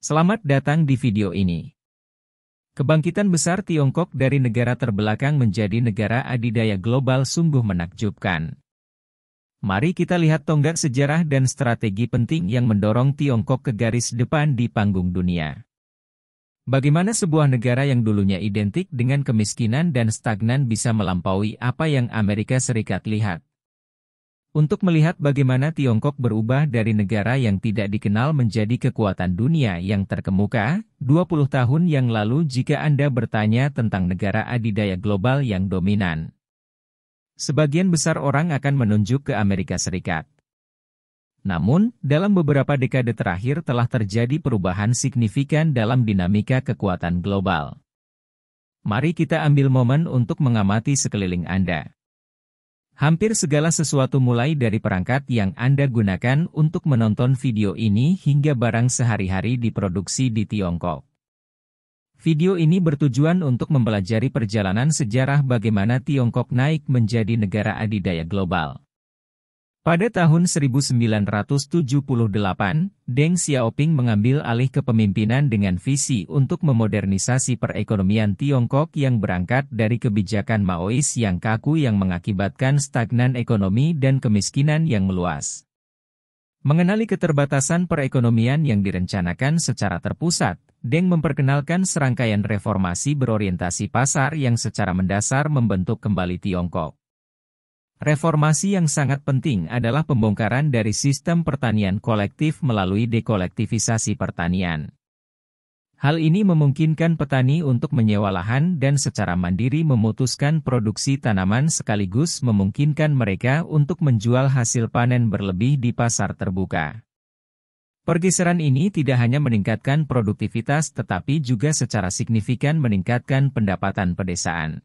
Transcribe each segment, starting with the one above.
Selamat datang di video ini. Kebangkitan besar Tiongkok dari negara terbelakang menjadi negara adidaya global sungguh menakjubkan. Mari kita lihat tonggak sejarah dan strategi penting yang mendorong Tiongkok ke garis depan di panggung dunia. Bagaimana sebuah negara yang dulunya identik dengan kemiskinan dan stagnan bisa melampaui apa yang Amerika Serikat lihat? Untuk melihat bagaimana Tiongkok berubah dari negara yang tidak dikenal menjadi kekuatan dunia yang terkemuka, 20 tahun yang lalu jika Anda bertanya tentang negara adidaya global yang dominan. Sebagian besar orang akan menunjuk ke Amerika Serikat. Namun, dalam beberapa dekade terakhir telah terjadi perubahan signifikan dalam dinamika kekuatan global. Mari kita ambil momen untuk mengamati sekeliling Anda. Hampir segala sesuatu mulai dari perangkat yang Anda gunakan untuk menonton video ini hingga barang sehari-hari diproduksi di Tiongkok. Video ini bertujuan untuk mempelajari perjalanan sejarah bagaimana Tiongkok naik menjadi negara adidaya global. Pada tahun 1978, Deng Xiaoping mengambil alih kepemimpinan dengan visi untuk memodernisasi perekonomian Tiongkok yang berangkat dari kebijakan Maois yang kaku yang mengakibatkan stagnan ekonomi dan kemiskinan yang meluas. Mengenali keterbatasan perekonomian yang direncanakan secara terpusat, Deng memperkenalkan serangkaian reformasi berorientasi pasar yang secara mendasar membentuk kembali Tiongkok. Reformasi yang sangat penting adalah pembongkaran dari sistem pertanian kolektif melalui dekolektivisasi pertanian. Hal ini memungkinkan petani untuk menyewa lahan dan secara mandiri memutuskan produksi tanaman sekaligus memungkinkan mereka untuk menjual hasil panen berlebih di pasar terbuka. Pergeseran ini tidak hanya meningkatkan produktivitas tetapi juga secara signifikan meningkatkan pendapatan pedesaan.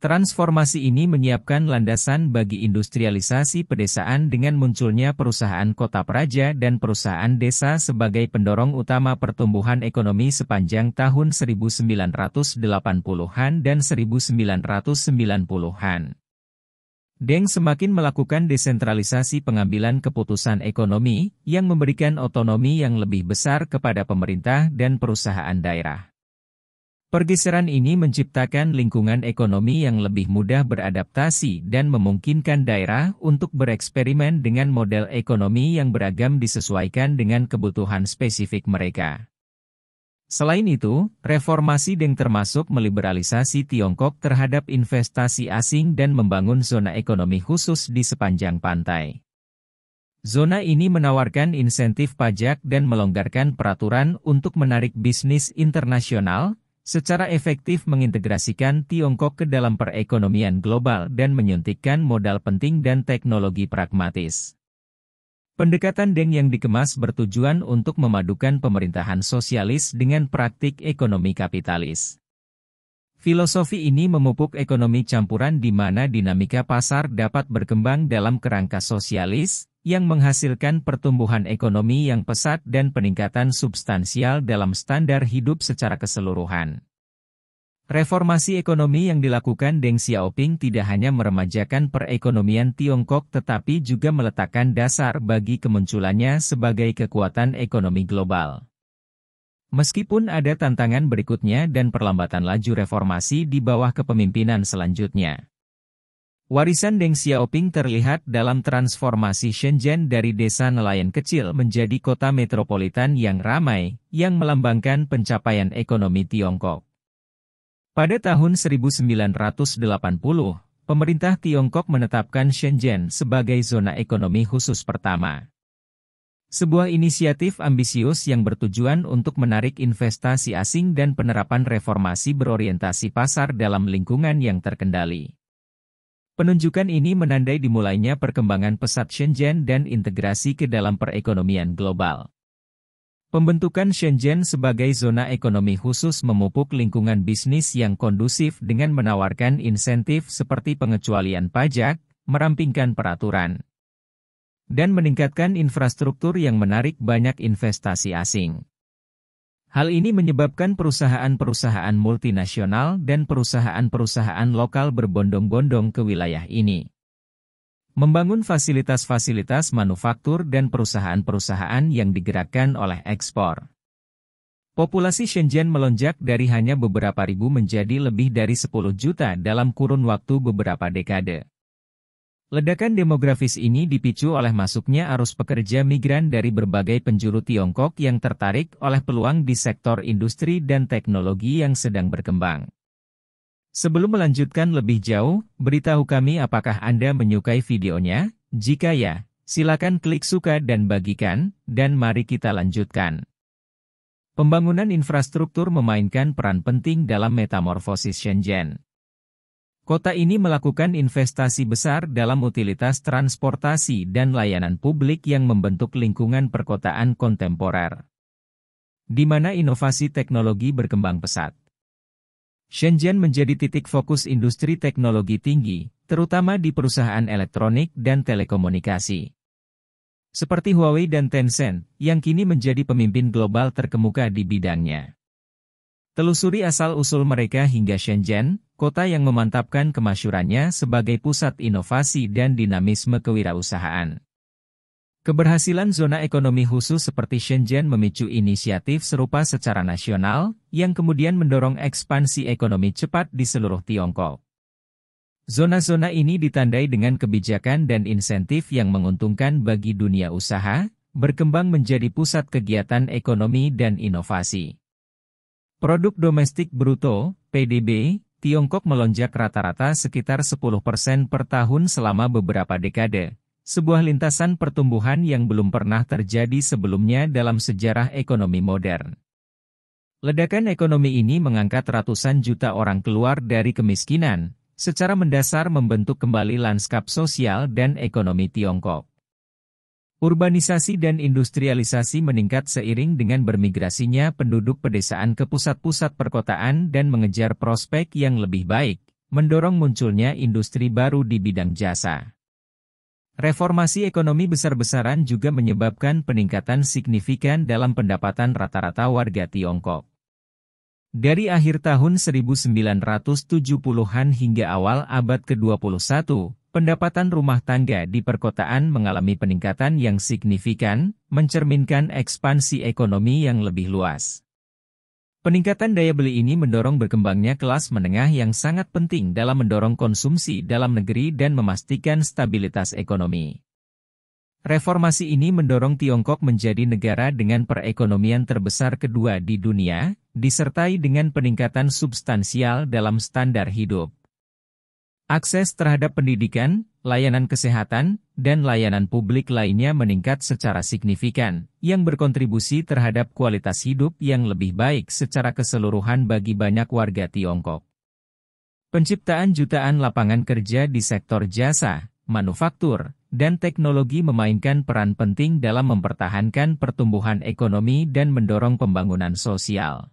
Transformasi ini menyiapkan landasan bagi industrialisasi pedesaan dengan munculnya perusahaan kota praja dan perusahaan desa sebagai pendorong utama pertumbuhan ekonomi sepanjang tahun 1980-an dan 1990-an. Deng semakin melakukan desentralisasi pengambilan keputusan ekonomi yang memberikan otonomi yang lebih besar kepada pemerintah dan perusahaan daerah. Pergeseran ini menciptakan lingkungan ekonomi yang lebih mudah beradaptasi dan memungkinkan daerah untuk bereksperimen dengan model ekonomi yang beragam disesuaikan dengan kebutuhan spesifik mereka. Selain itu, reformasi Deng termasuk meliberalisasi Tiongkok terhadap investasi asing dan membangun zona ekonomi khusus di sepanjang pantai. Zona ini menawarkan insentif pajak dan melonggarkan peraturan untuk menarik bisnis internasional, secara efektif mengintegrasikan Tiongkok ke dalam perekonomian global dan menyuntikkan modal penting dan teknologi pragmatis. Pendekatan Deng yang dikemas bertujuan untuk memadukan pemerintahan sosialis dengan praktik ekonomi kapitalis. Filosofi ini memupuk ekonomi campuran di mana dinamika pasar dapat berkembang dalam kerangka sosialis, yang menghasilkan pertumbuhan ekonomi yang pesat dan peningkatan substansial dalam standar hidup secara keseluruhan. Reformasi ekonomi yang dilakukan Deng Xiaoping tidak hanya meremajakan perekonomian Tiongkok tetapi juga meletakkan dasar bagi kemunculannya sebagai kekuatan ekonomi global. Meskipun ada tantangan berikutnya dan perlambatan laju reformasi di bawah kepemimpinan selanjutnya. Warisan Deng Xiaoping terlihat dalam transformasi Shenzhen dari desa nelayan kecil menjadi kota metropolitan yang ramai, yang melambangkan pencapaian ekonomi Tiongkok. Pada tahun 1980, pemerintah Tiongkok menetapkan Shenzhen sebagai zona ekonomi khusus pertama. Sebuah inisiatif ambisius yang bertujuan untuk menarik investasi asing dan penerapan reformasi berorientasi pasar dalam lingkungan yang terkendali. Penunjukan ini menandai dimulainya perkembangan pesat Shenzhen dan integrasi ke dalam perekonomian global. Pembentukan Shenzhen sebagai zona ekonomi khusus memupuk lingkungan bisnis yang kondusif dengan menawarkan insentif seperti pengecualian pajak, merampingkan peraturan, dan meningkatkan infrastruktur yang menarik banyak investasi asing. Hal ini menyebabkan perusahaan-perusahaan multinasional dan perusahaan-perusahaan lokal berbondong-bondong ke wilayah ini. Membangun fasilitas-fasilitas manufaktur dan perusahaan-perusahaan yang digerakkan oleh ekspor. Populasi Shenzhen melonjak dari hanya beberapa ribu menjadi lebih dari 10 juta dalam kurun waktu beberapa dekade. Ledakan demografis ini dipicu oleh masuknya arus pekerja migran dari berbagai penjuru Tiongkok yang tertarik oleh peluang di sektor industri dan teknologi yang sedang berkembang. Sebelum melanjutkan lebih jauh, beritahu kami apakah Anda menyukai videonya? Jika ya, silakan klik suka dan bagikan, dan mari kita lanjutkan. Pembangunan infrastruktur memainkan peran penting dalam metamorfosis Shenzhen. Kota ini melakukan investasi besar dalam utilitas transportasi dan layanan publik yang membentuk lingkungan perkotaan kontemporer, di mana inovasi teknologi berkembang pesat. Shenzhen menjadi titik fokus industri teknologi tinggi, terutama di perusahaan elektronik dan telekomunikasi, seperti Huawei dan Tencent, yang kini menjadi pemimpin global terkemuka di bidangnya. Telusuri asal-usul mereka hingga Shenzhen, kota yang memantapkan kemasyhurannya sebagai pusat inovasi dan dinamisme kewirausahaan. Keberhasilan zona ekonomi khusus seperti Shenzhen memicu inisiatif serupa secara nasional, yang kemudian mendorong ekspansi ekonomi cepat di seluruh Tiongkok. Zona-zona ini ditandai dengan kebijakan dan insentif yang menguntungkan bagi dunia usaha, berkembang menjadi pusat kegiatan ekonomi dan inovasi. Produk domestik bruto, PDB, Tiongkok melonjak rata-rata sekitar 10% per tahun selama beberapa dekade, sebuah lintasan pertumbuhan yang belum pernah terjadi sebelumnya dalam sejarah ekonomi modern. Ledakan ekonomi ini mengangkat ratusan juta orang keluar dari kemiskinan, secara mendasar membentuk kembali lanskap sosial dan ekonomi Tiongkok. Urbanisasi dan industrialisasi meningkat seiring dengan bermigrasinya penduduk pedesaan ke pusat-pusat perkotaan dan mengejar prospek yang lebih baik, mendorong munculnya industri baru di bidang jasa. Reformasi ekonomi besar-besaran juga menyebabkan peningkatan signifikan dalam pendapatan rata-rata warga Tiongkok. Dari akhir tahun 1970-an hingga awal abad ke-21, pendapatan rumah tangga di perkotaan mengalami peningkatan yang signifikan, mencerminkan ekspansi ekonomi yang lebih luas. Peningkatan daya beli ini mendorong berkembangnya kelas menengah yang sangat penting dalam mendorong konsumsi dalam negeri dan memastikan stabilitas ekonomi. Reformasi ini mendorong Tiongkok menjadi negara dengan perekonomian terbesar kedua di dunia, disertai dengan peningkatan substansial dalam standar hidup. Akses terhadap pendidikan, layanan kesehatan, dan layanan publik lainnya meningkat secara signifikan, yang berkontribusi terhadap kualitas hidup yang lebih baik secara keseluruhan bagi banyak warga Tiongkok. Penciptaan jutaan lapangan kerja di sektor jasa, manufaktur, dan teknologi memainkan peran penting dalam mempertahankan pertumbuhan ekonomi dan mendorong pembangunan sosial.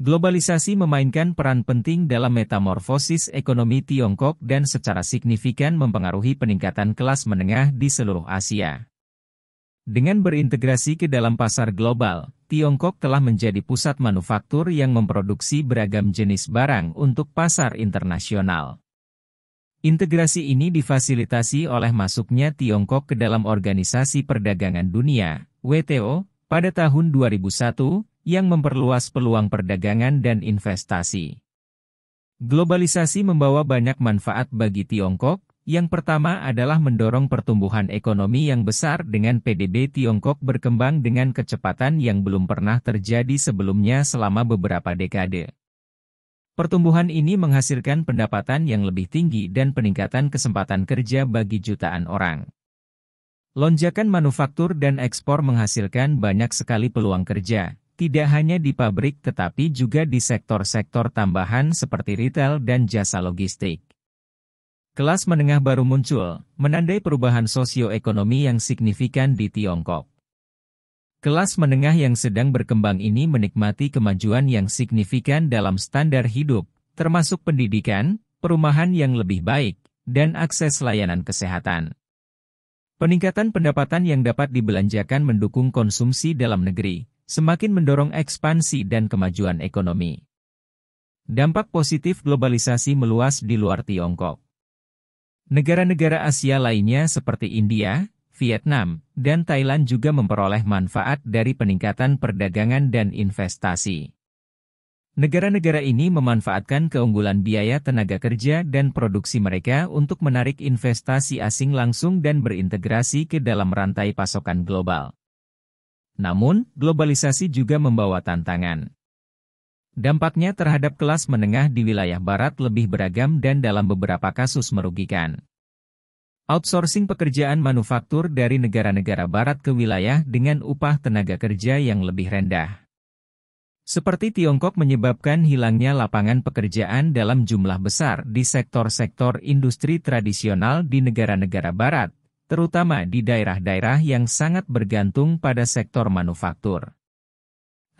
Globalisasi memainkan peran penting dalam metamorfosis ekonomi Tiongkok dan secara signifikan mempengaruhi peningkatan kelas menengah di seluruh Asia. Dengan berintegrasi ke dalam pasar global, Tiongkok telah menjadi pusat manufaktur yang memproduksi beragam jenis barang untuk pasar internasional. Integrasi ini difasilitasi oleh masuknya Tiongkok ke dalam Organisasi Perdagangan Dunia, WTO, pada tahun 2001, yang memperluas peluang perdagangan dan investasi. Globalisasi membawa banyak manfaat bagi Tiongkok. Yang pertama adalah mendorong pertumbuhan ekonomi yang besar dengan PDB Tiongkok berkembang dengan kecepatan yang belum pernah terjadi sebelumnya selama beberapa dekade. Pertumbuhan ini menghasilkan pendapatan yang lebih tinggi dan peningkatan kesempatan kerja bagi jutaan orang. Lonjakan manufaktur dan ekspor menghasilkan banyak sekali peluang kerja, tidak hanya di pabrik tetapi juga di sektor-sektor tambahan seperti retail dan jasa logistik. Kelas menengah baru muncul, menandai perubahan sosioekonomi yang signifikan di Tiongkok. Kelas menengah yang sedang berkembang ini menikmati kemajuan yang signifikan dalam standar hidup, termasuk pendidikan, perumahan yang lebih baik, dan akses layanan kesehatan. Peningkatan pendapatan yang dapat dibelanjakan mendukung konsumsi dalam negeri, semakin mendorong ekspansi dan kemajuan ekonomi. Dampak positif globalisasi meluas di luar Tiongkok. Negara-negara Asia lainnya seperti India, Vietnam, dan Thailand juga memperoleh manfaat dari peningkatan perdagangan dan investasi. Negara-negara ini memanfaatkan keunggulan biaya tenaga kerja dan produksi mereka untuk menarik investasi asing langsung dan berintegrasi ke dalam rantai pasokan global. Namun, globalisasi juga membawa tantangan. Dampaknya terhadap kelas menengah di wilayah barat lebih beragam dan dalam beberapa kasus merugikan. Outsourcing pekerjaan manufaktur dari negara-negara barat ke wilayah dengan upah tenaga kerja yang lebih rendah. Seperti Tiongkok menyebabkan hilangnya lapangan pekerjaan dalam jumlah besar di sektor-sektor industri tradisional di negara-negara barat, terutama di daerah-daerah yang sangat bergantung pada sektor manufaktur.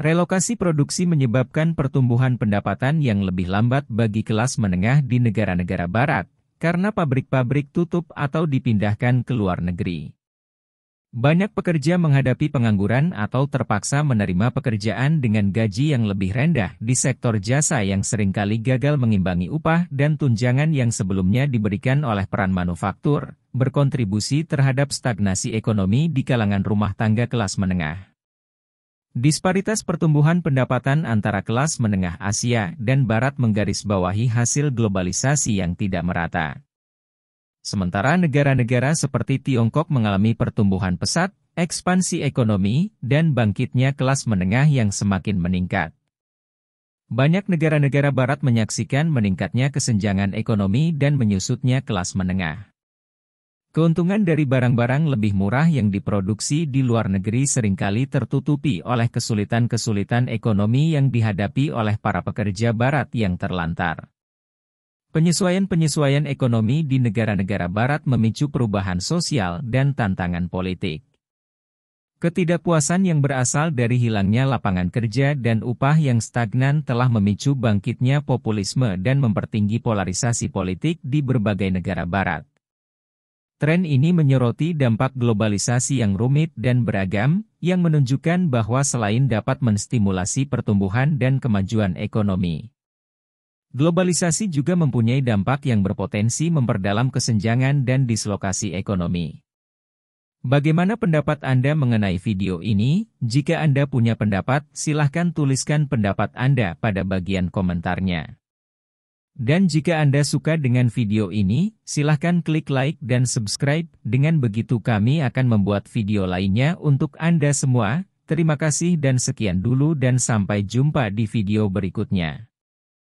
Relokasi produksi menyebabkan pertumbuhan pendapatan yang lebih lambat bagi kelas menengah di negara-negara barat, karena pabrik-pabrik tutup atau dipindahkan ke luar negeri. Banyak pekerja menghadapi pengangguran atau terpaksa menerima pekerjaan dengan gaji yang lebih rendah di sektor jasa yang seringkali gagal mengimbangi upah dan tunjangan yang sebelumnya diberikan oleh peran manufaktur, berkontribusi terhadap stagnasi ekonomi di kalangan rumah tangga kelas menengah. Disparitas pertumbuhan pendapatan antara kelas menengah Asia dan Barat menggarisbawahi hasil globalisasi yang tidak merata. Sementara negara-negara seperti Tiongkok mengalami pertumbuhan pesat, ekspansi ekonomi, dan bangkitnya kelas menengah yang semakin meningkat. Banyak negara-negara barat menyaksikan meningkatnya kesenjangan ekonomi dan menyusutnya kelas menengah. Keuntungan dari barang-barang lebih murah yang diproduksi di luar negeri seringkali tertutupi oleh kesulitan-kesulitan ekonomi yang dihadapi oleh para pekerja barat yang terlantar. Penyesuaian-penyesuaian ekonomi di negara-negara barat memicu perubahan sosial dan tantangan politik. Ketidakpuasan yang berasal dari hilangnya lapangan kerja dan upah yang stagnan telah memicu bangkitnya populisme dan mempertinggi polarisasi politik di berbagai negara barat. Tren ini menyoroti dampak globalisasi yang rumit dan beragam, yang menunjukkan bahwa selain dapat menstimulasi pertumbuhan dan kemajuan ekonomi, globalisasi juga mempunyai dampak yang berpotensi memperdalam kesenjangan dan dislokasi ekonomi. Bagaimana pendapat Anda mengenai video ini? Jika Anda punya pendapat, silahkan tuliskan pendapat Anda pada bagian komentarnya. Dan jika Anda suka dengan video ini, silahkan klik like dan subscribe, dengan begitu kami akan membuat video lainnya untuk Anda semua. Terima kasih dan sekian dulu dan sampai jumpa di video berikutnya.